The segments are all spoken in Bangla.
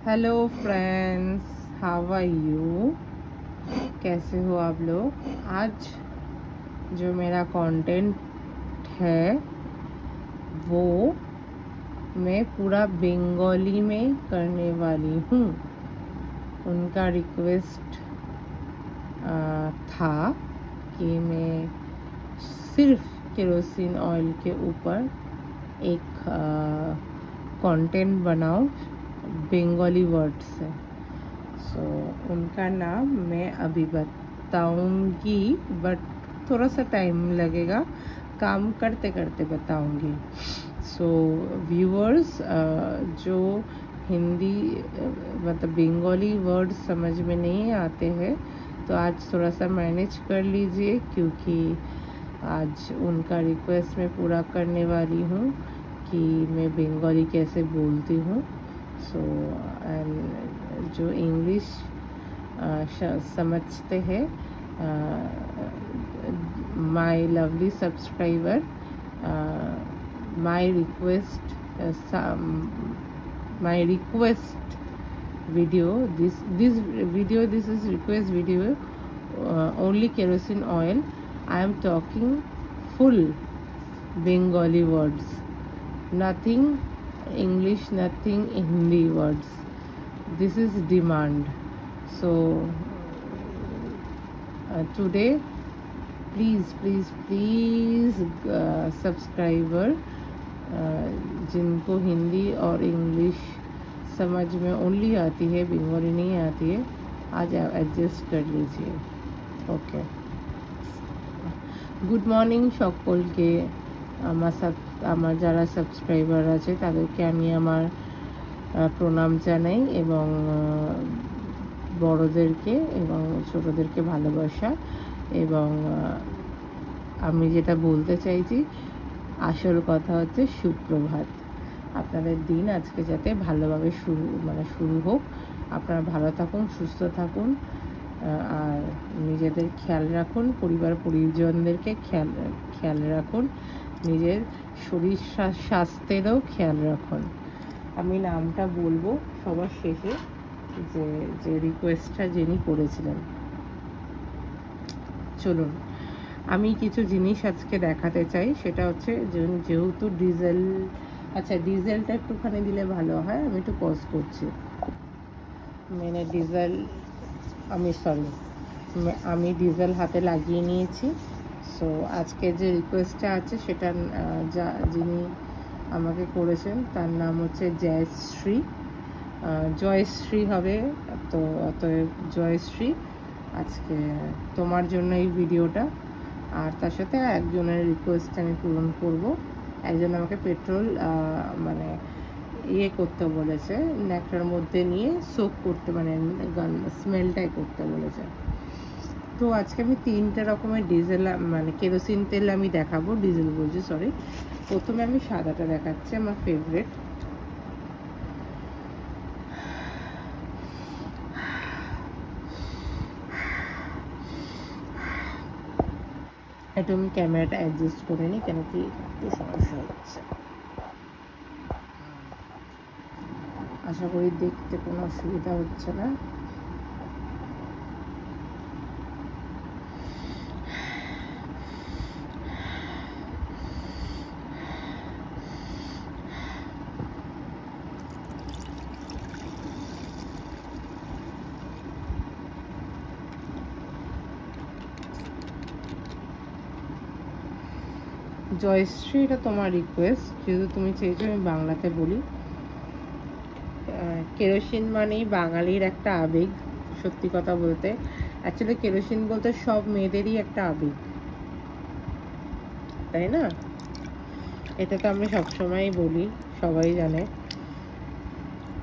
Hello friends, how are you? कैसे हो आप लोग? आज जो मेरा कंटेंट है वो मैं पूरा बंगाली में करने वाली हूँ। उनका रिक्वेस्ट था कि मैं सिर्फ केरोसिन ऑयल के ऊपर एक कंटेंट बनाऊँ बंगाली वर्ड से। सो उनका नाम मैं अभी बताऊंगी, बट थोड़ा सा टाइम लगेगा, काम करते करते बताऊंगी। सो व्यूअर्स, जो हिंदी मतलब बंगाली वर्ड समझ में नहीं आते हैं तो आज थोड़ा सा मैनेज कर लीजिए, क्योंकि आज उनका रिक्वेस्ट मैं पूरा करने वाली हूँ कि मैं बंगाली कैसे बोलती हूँ। सो जो इंग्लिश समझते हैं, my lovely subscriber, my request video, this is request video, only kerosene oil. I am talking full Bengali words, nothing English, nothing Hindi words. This is demand. So today please subscriber जिनको हिंदी और इंग्लिश समझ में ओनली आती है, बंगाली नहीं आती है, आज एडजस्ट कर लीजिए। ओके, गुड मर्निंग সকলকে। আমার যারা সাবস্ক্রাইবার আছে তাদেরকে আমি আমার প্রণাম জানাই, এবং বড়দেরকে এবং ছোটদেরকে ভালোবাসা। এবং আমি যেটা বলতে চাইছি, আসল কথা হচ্ছে সুপ্রভাত। আপনাদের দিন আজকে যাতে ভালোভাবে শুরু হোক। আপনারা ভালো থাকুন, সুস্থ থাকুন, আর নিজেদের খেয়াল রাখুন, পরিবার পরিজনদেরকে খেয়াল রাখুন, নিজের শরীর স্বাস্থ্যেরও খেয়াল রাখুন। আমি নামটা বলবো সবার শেষে, যে রিকোয়েস্টটা যিনি করেছিলেন। চলুন, আমি কিছু জিনিস আজকে দেখাতে চাই। সেটা হচ্ছে যেহেতু ডিজেল, আচ্ছা ডিজেলটা একটুখানি দিলে ভালো হয়। আমি একটু পজ করছি। আমি ডিজেল হাতে লাগিয়ে নিয়েছি। সো আজকে যে রিকোয়েস্টটা আছে সেটা যিনি আমাকে করেছেন তার নাম হচ্ছে জয়শ্রী হবে। তো অতএব জয়শ্রী, আজকে তোমার জন্য এই ভিডিওটা। আর তার সাথে একজনের রিকোয়েস্ট আমি পূরণ করব। একজন আমাকে পেট্রোল করতে বলেছে, ন্যাকড়ার মধ্যে নিয়ে সোক করতে, স্মেলটাই করতে বলেছে। তো আজকে আমি 3টে রকমের ডিজেল কেরোসিন তেল আমি দেখাবো। ডিজেল বলছি, সরি। প্রথমে আমি সাদাটা দেখাচ্ছি, আমার ফেভারিট। একটু আমি ক্যামেরাটা অ্যাডজাস্ট করে নিই, কেন কি একটু সমস্যা হচ্ছে। আশা করি দেখতে কোনো অসুবিধা হচ্ছে না। জয়শ্রী, এটা তোমার রিকোয়েস্ট, যেহেতু তুমি চেয়েছো আমি বাংলাতে বলি। কেরোসিন মানেই বাঙালির একটা আবেগ। সত্যি কথা বলতে, অ্যাকচুয়ালি কেরোসিন বলতে সব মেয়েদেরই একটা আবেগ, তাই না? এটা তো আমরা সবসময়ই বলি, সবাই জানে।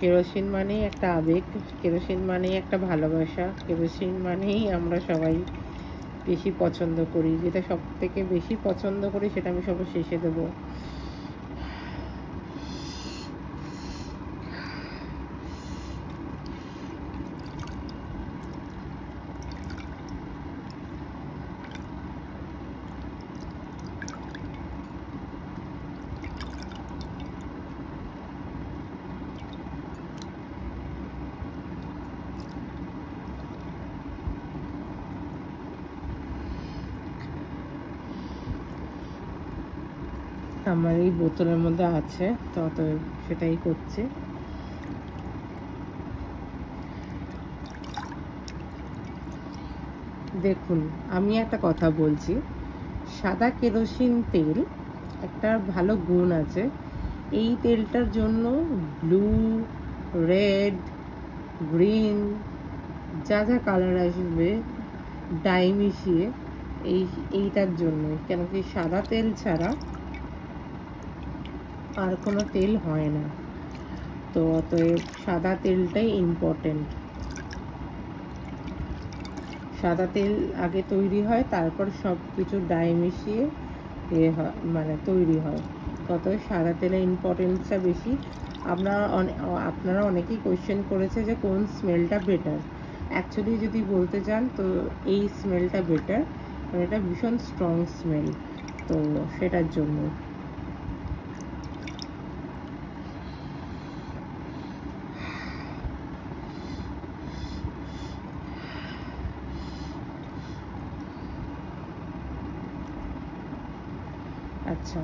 কেরোসিন মানেই একটা আবেগ, কেরোসিন মানেই একটা ভালোবাসা, কেরোসিন মানেই আমরা সবাই বেশি পছন্দ করি। যেটা সব থেকে বেশি পছন্দ করি সেটা আমি সবার শেষে দেবো। আমার এই বোতলের মধ্যে আছে, তো অতএব সেটাই করছি। দেখুন, আমি একটা কথা বলছি, সাদা কেরোসিন তেল একটা ভালো গুণ আছে। এই তেলটার জন্য ব্লু, রেড, গ্রিন যা যা কালার আসবে ডাই মিশিয়ে এইটার জন্য, কেন কি সাদা তেল ছাড়া আর কোনো তেল হয় না। তো অতএব সাদা তেলটাই ইম্পর্টেন্ট। সাদা তেল আগে তৈরি হয়, তারপর সব কিছু ডাই মিশিয়ে হয়, মানে তৈরি হয়। তত সাদা তেলের ইম্পর্টেন্সটা বেশি। আপনারা অনেকেই কোয়েশ্চেন করেছে যে কোন স্মেলটা বেটার। অ্যাকচুয়ালি যদি বলতে চান তো এই স্মেলটা বেটার, কারণ এটা ভীষণ স্ট্রং স্মেল, তো সেটার জন্য। আচ্ছা,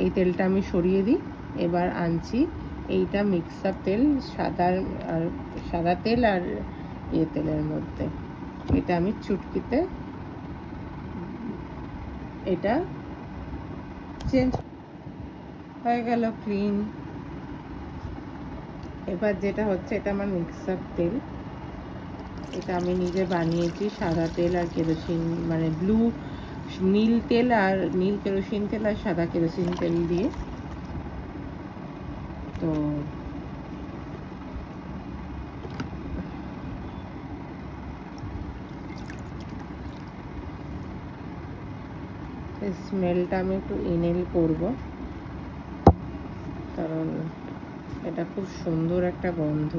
এই তেলটা আমি সরিয়ে দিই। এবার আনছি এইটা মিক্সার তেল, সাদা তেল আর তেলের মধ্যে। এটা আমি চুটকিতে এটা চেঞ্জ হয়ে গেল, ক্লিন। এবার যেটা হচ্ছে, এটা আমার মিক্সার তেল, এটা আমি নিজে বানিয়েছি সাদা তেল আর কেরোসিন, মানে নীল তেল আর নীল কেরোসিন তেল আর সাদা কেরোসিন তেল দিয়ে। তো স্মেলটা আমি একটু ইনহেল করব, কারণ এটা খুব সুন্দর একটা গন্ধ।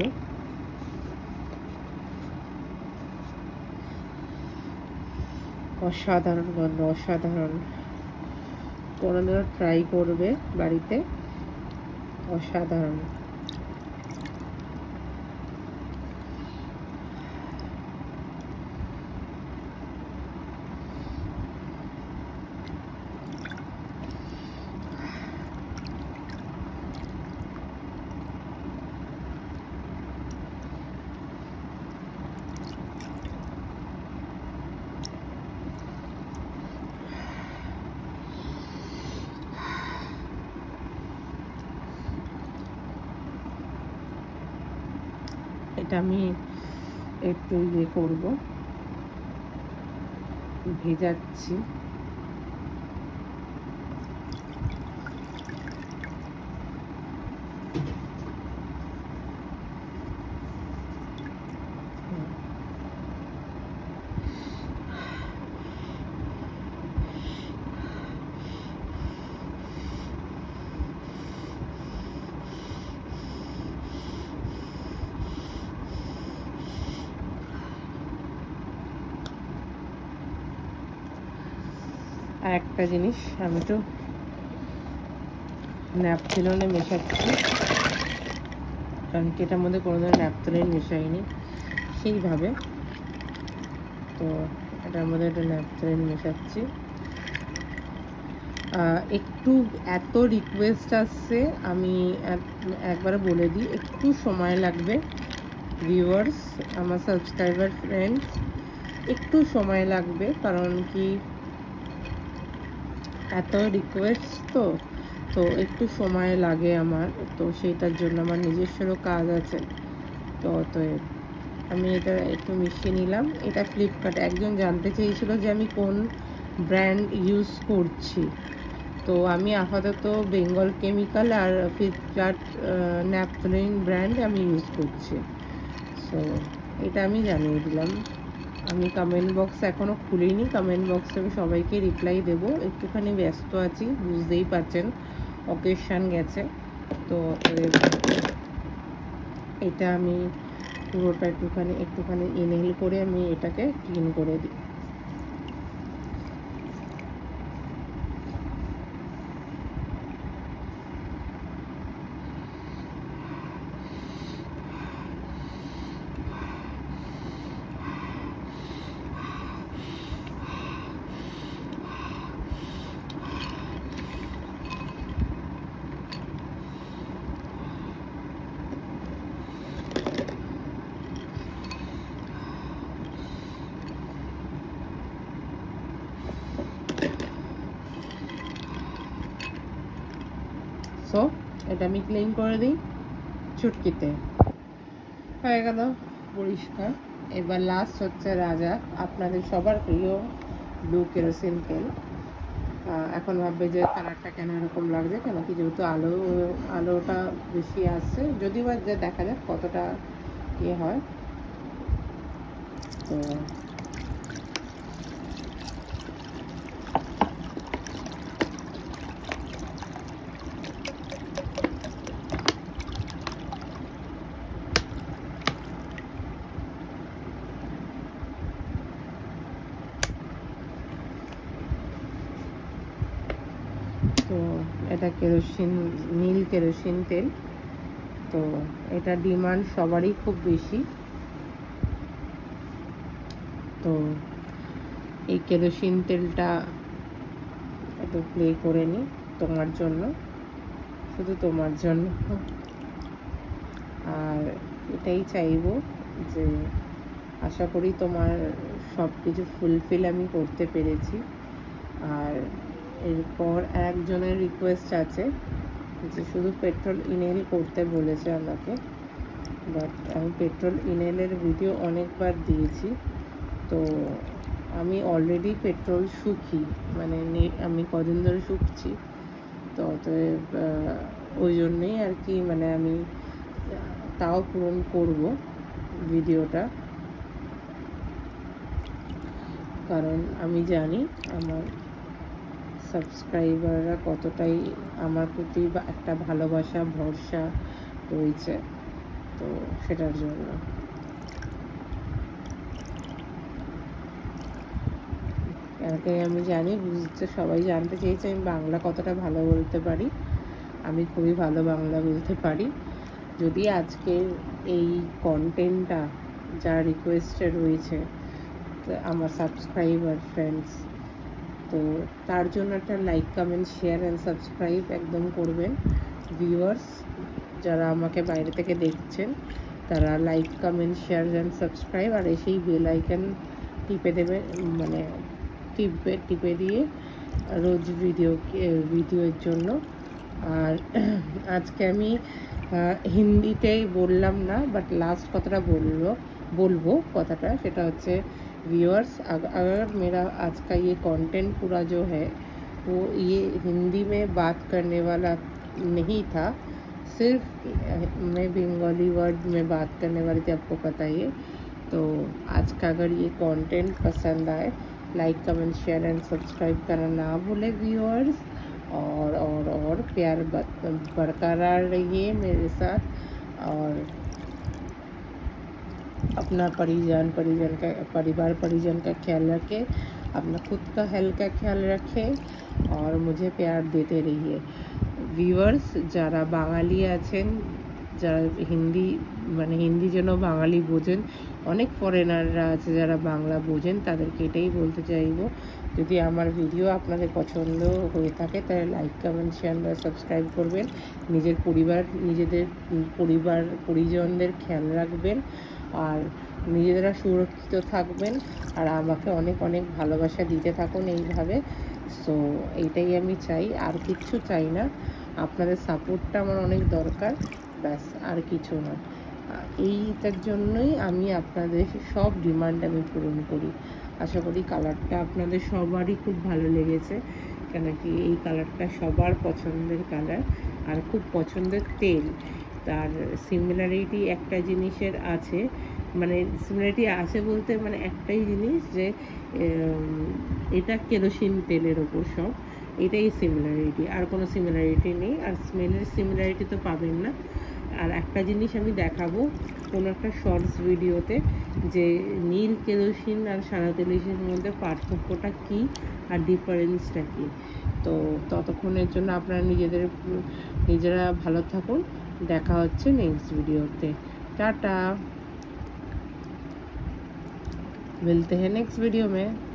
অসাধারণ গন্ধ, অসাধারণ। কোনোদিনও ট্রাই করবে বাড়িতে, অসাধারণ। এটা আমি একটু করব, ভেজাচ্ছি। আর একটা জিনিস, আমি একটু ন্যাপথলিনে মেশাচ্ছি, কারণ কি এটার মধ্যে কোনো ধরনের ন্যাপথলিন মেশাইনি সেইভাবে। তো এটার মধ্যে একটা ন্যাপথলিন মেশাচ্ছি। একটু এত রিকোয়েস্ট আসছে, আমি একবার বলে দিই, একটু সময় লাগবে ভিউয়ার্স, আমার সাবস্ক্রাইবার ফ্রেন্ডস, একটু সময় লাগবে, কারণ কি এত রিকোয়েস্ট তো একটু সময় লাগে আমার, তো সেইটার জন্য আমার নিজস্বরও কাজ আছে। তো অতএব আমি এটা একটু মিশিয়ে নিলাম। এটা ফ্লিপকার্ট, একজন জানতে চেয়েছিল যে আমি কোন ব্র্যান্ড ইউজ করছি, তো আমি আপাতত বেঙ্গল কেমিক্যাল আর ফ্লিপকার্ট ন্যাপথলিন ব্র্যান্ড আমি ইউজ করছি। সো এটা আমি জানিয়ে দিলাম। আমি কমেন্ট বক্স এখনও খুলিনি, কমেন্ট বক্সে আমি সবাইকে রিপ্লাই দেবো। একটুখানি ব্যস্ত আছি, বুঝতেই পারছেন, অকেশন গেছে। তো এটা আমি পুরোটা একটুখানি ইনহেল করে আমি এটাকে ক্লিন করে দিই। সো এটা আমি ক্লিন করে দিই চুটকিতে। হয়ে গেল পরিষ্কার। এবার লাস্ট হচ্ছে রাজা, আপনাদের সবার প্রিয় ব্লু কেরোসিন তেল। এখন ভাববে যে কালারটা কেন এরকম লাগছে, কেন কি যেহেতু আলোটা বেশি আসছে, যদিও বা যে দেখা যাক কতটা ইয়ে হয়। তো তো এটা কেরোসিন, নীল কেরোসিন তেল। তো এটা ডিমান্ড সবারই খুব বেশি। তো এই কেরোসিন তেলটা একটু প্লে করে নিই তোমার জন্য, শুধু তোমার জন্য। আর এটাই চাইবো যে আশা করি তোমার সব কিছু ফুলফিল আমি করতে পেরেছি। আর এরপর একজনের রিকোয়েস্ট আছে যে শুধু পেট্রোল ইনহেল করতে বলেছে আমাকে, বাট আমি পেট্রোল ইনহেলের ভিডিও অনেকবার দিয়েছি। তো আমি অলরেডি পেট্রোল শুকি, মানে আমি কদিন ধরে শুকছি। তো অতএব ওই জন্যেই আর কি, মানে আমি তাও পূরণ করব ভিডিওটা, কারণ আমি জানি আমার সাবস্ক্রাইবাররা কতটাই আমার প্রতি একটা ভালোবাসা ভরসা রয়েছে। তো সেটার জন্য আমি জানি, বুঝতে সবাই জানতে চেয়েছে আমি বাংলা কতটা ভালো বলতে পারি। আমি খুবই ভালো বাংলা বলতে পারি। যদি আজকের এই কন্টেন্টটা যা রিকোয়েস্টে রয়েছে আমার সাবস্ক্রাইবার ফ্রেন্ডস, তো তার জন্য একটা like comment share and subscribe একদম করবেন। ভিউয়ার্স যারা আমাকে বাইরে থেকে দেখছেন তারা like comment share and subscribe, আর এসেই বেল আইকন টিপে দেবে, মানে টিপে দিয়ে রোজ ভিডিওর জন্য। আর আজকে আমি হিন্দিতেই বললাম না, বাট লাস্ট কথাটা বলবো কথাটা, সেটা হচ্ছে व्यूअर्स अगर मेरा आज का ये कंटेंट पूरा जो है वो ये हिंदी में बात करने वाला नहीं था, सिर्फ मैं बंगाली वर्ड में बात करने वाली थी, आपको पता ही है। तो आज का अगर ये कंटेंट पसंद आए like comment share and subscribe करना ना भूले व्यूअर्स, और प्यार बरकरार रहिए मेरे साथ, और अपना परिवार परिजन का ख्याल रखें, अपना खुद का हेल्थ का ख्याल रखें, और मुझे प्यार देते रहिए। ভিউয়ার্স যারা বাঙালি আছেন, যারা হিন্দি মানে হিন্দি যেন বাঙালি বোঝেন, অনেক ফরেনাররা আছে যারা বাংলা বোঝেন, তাদেরকে এটাই বলতে চাইবো, যদি আমার ভিডিও আপনাদের পছন্দ হয়ে থাকে তাহলে লাইক কমেন্ট শেয়ার বা সাবস্ক্রাইব করবেন। নিজেদের পরিজনদের খেয়াল রাখবেন, আর নিজেরা সুরক্ষিত থাকবেন, আর আমাকে অনেক অনেক ভালোবাসা দিতে থাকুন এইভাবে। সো এইটাই আমি চাই, আর কিচ্ছু চাই না। আপনাদের সাপোর্টটা আমার অনেক দরকার, ব্যাস আর কিছু না। এইটার জন্যই আমি আপনাদের সব ডিমান্ড আমি পূরণ করি। আশা করি কালারটা আপনাদের সবারই খুব ভালো লেগেছে, কেন কি এই কালারটা সবার পছন্দের কালার আর খুব পছন্দের তেল। তার সিমিলারিটি একটা জিনিসের আছে, মানে সিমিলারিটি আছে বলতে মানে একটাই জিনিস, যে এটা কেরোসিন তেলের ওপর সব, এটাই সিমিলারিটি, আর কোনো সিমিলারিটি নেই। আর স্মেলের সিমিলারিটি তো পাবেন না। আর একটা জিনিস আমি দেখাবো কোনো একটা শর্টস ভিডিওতে, যে নীল কেরোসিন আর সাদা কেরোসিনের মধ্যে পার্থক্যটা কী আর ডিফারেন্সটা কী। তো ততক্ষণের জন্য আপনারা নিজেরা ভালো থাকুন। দেখা হচ্ছে নেক্সট ভিডিওতে। टाटा, मिलते हैं नेक्स्ट वीडियो में।